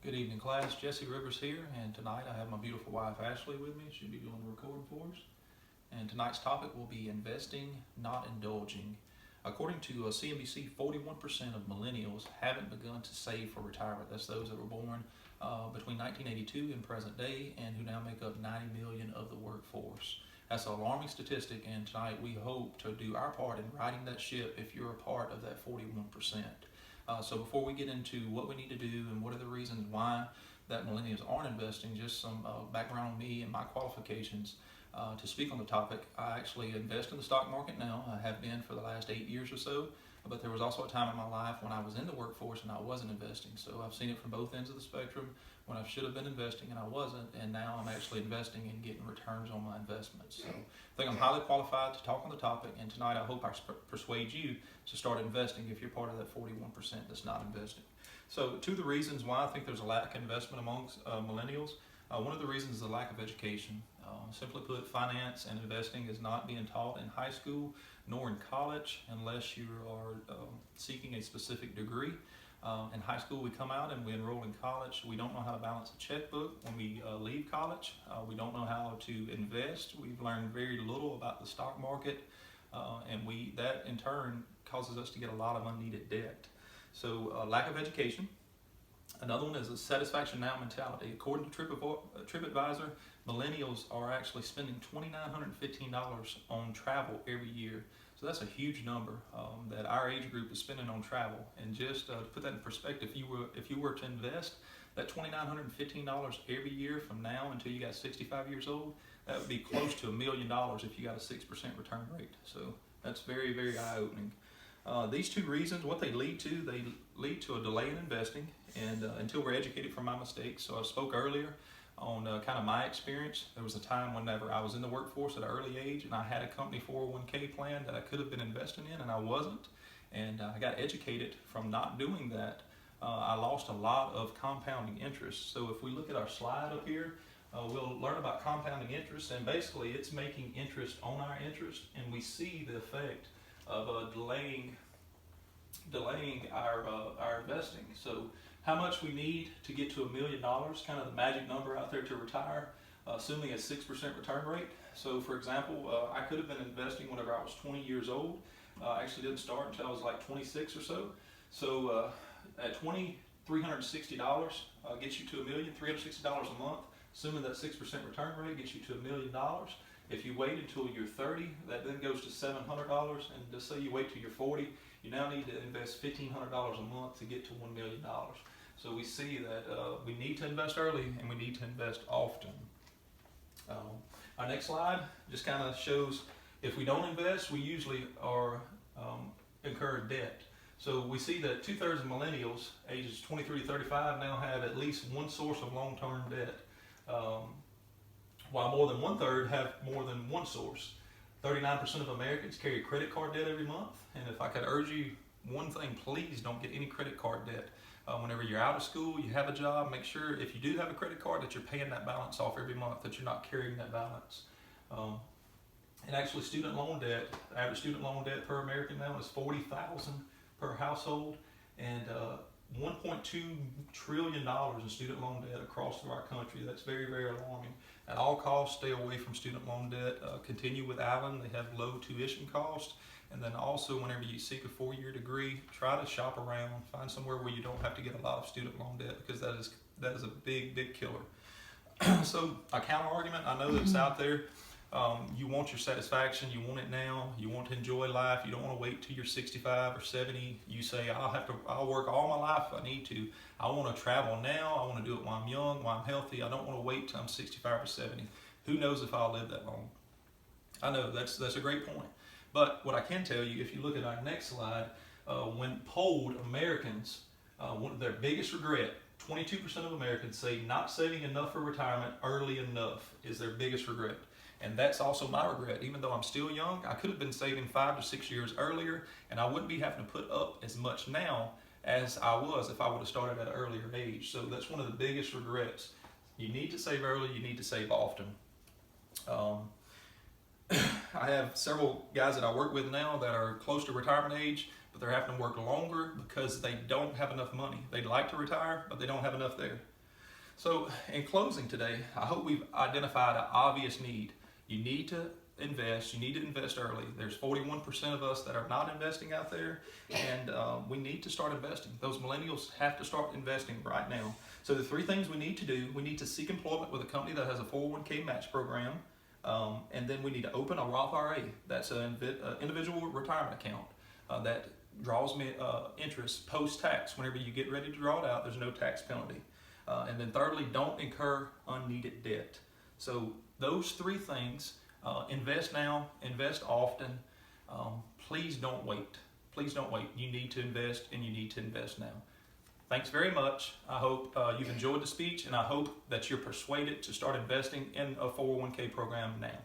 Good evening, class. Jesse Rivers here, and tonight I have my beautiful wife Ashley with me. She'll be doing the recording for us. And tonight's topic will be investing, not indulging. According to CNBC, 41% of millennials haven't begun to save for retirement. That's those that were born between 1982 and present day, and who now make up 90 million of the workforce. That's an alarming statistic, and tonight we hope to do our part in righting that ship if you're a part of that 41%. So before we get into what we need to do and what are the reasons why that millennials aren't investing, just some background on me and my qualifications to speak on the topic. I actually invest in the stock market now. I have been for the last 8 years or so, but there was also a time in my life when I was in the workforce and I wasn't investing. So I've seen it from both ends of the spectrum, when I should have been investing and I wasn't, and now I'm actually investing and getting returns on my investments. So I think I'm highly qualified to talk on the topic, and tonight I hope I persuade you to start investing if you're part of that 41% that's not investing. So two of the reasons why I think there's a lack of investment amongst millennials, one of the reasons is the lack of education. Simply put, finance and investing is not being taught in high school nor in college unless you are seeking a specific degree. In high school, we come out and we enroll in college. We don't know how to balance a checkbook when we leave college. We don't know how to invest. We've learned very little about the stock market, and that in turn causes us to get a lot of unneeded debt. So lack of education. Another one is a satisfaction now mentality. According to TripAdvisor, millennials are actually spending $2,915 on travel every year. So that's a huge number that our age group is spending on travel. And just to put that in perspective, if you were to invest that $2,915 every year from now until you got 65 years old, that would be close to $1 million if you got a 6% return rate. So that's very, very eye-opening. These two reasons, what they lead to a delay in investing and until we're educated from my mistakes. So I spoke earlier on kind of my experience. There was a time whenever I was in the workforce at an early age and I had a company 401k plan that I could have been investing in and I wasn't. And I got educated from not doing that. I lost a lot of compounding interest. So if we look at our slide up here, we'll learn about compounding interest, and basically it's making interest on our interest, and we see the effect of delaying our investing. So how much we need to get to $1 million, kind of the magic number out there to retire, assuming a 6% return rate. So for example, I could have been investing whenever I was 20 years old. I actually didn't start until I was like 26 or so. So at $360 gets you to $1 million, $360 a month, assuming that 6% return rate gets you to $1 million. If you wait until you're 30, that then goes to $700, and just say you wait till you're 40, you now need to invest $1,500 a month to get to $1 million. So we see that we need to invest early and we need to invest often. Our next slide just kind of shows if we don't invest, we usually incur debt. So we see that 2/3 of millennials ages 23 to 35 now have at least one source of long-term debt. While more than 1/3 have more than one source. 39% of Americans carry credit card debt every month. And if I could urge you one thing, please don't get any credit card debt. Whenever you're out of school, you have a job, make sure if you do have a credit card that you're paying that balance off every month, that you're not carrying that balance. And actually student loan debt, average student loan debt per American now is $40,000 per household, and $1.2 trillion in student loan debt across our country. That's very, very alarming. At all costs, stay away from student loan debt. Continue with Allen. They have low tuition costs. And then also, whenever you seek a 4-year degree, try to shop around. Find somewhere where you don't have to get a lot of student loan debt, because that is a big, big killer. So a counter argument, I know that it's out there. You want your satisfaction, you want it now, you want to enjoy life, you don't want to wait till you're 65 or 70. You say, I'll work all my life if I need to. I want to travel now, I want to do it while I'm young, while I'm healthy. I don't want to wait till I'm 65 or 70. Who knows if I'll live that long? I know, that's a great point. But what I can tell you, if you look at our next slide, when polled Americans, one of their biggest regret, 22% of Americans say not saving enough for retirement early enough is their biggest regret. And that's also my regret. Even though I'm still young, I could have been saving 5 to 6 years earlier, and I wouldn't be having to put up as much now as I was if I would have started at an earlier age. So that's one of the biggest regrets. You need to save early, you need to save often. I have several guys that I work with now that are close to retirement age, but they're having to work longer because they don't have enough money. They'd like to retire, but they don't have enough there. So in closing today, I hope we've identified an obvious need. You need to invest. You need to invest early. There's 41% of us that are not investing out there, and we need to start investing. Those millennials have to start investing right now. So the three things we need to do: we need to seek employment with a company that has a 401k match program, and then we need to open a Roth IRA. That's an individual retirement account that draws me interest post-tax. Whenever you get ready to draw it out, there's no tax penalty. And then thirdly, don't incur unneeded debt. So those three things, invest now, invest often. Please don't wait. Please don't wait. You need to invest, and you need to invest now. Thanks very much. I hope you've enjoyed the speech, and I hope that you're persuaded to start investing in a 401k program now.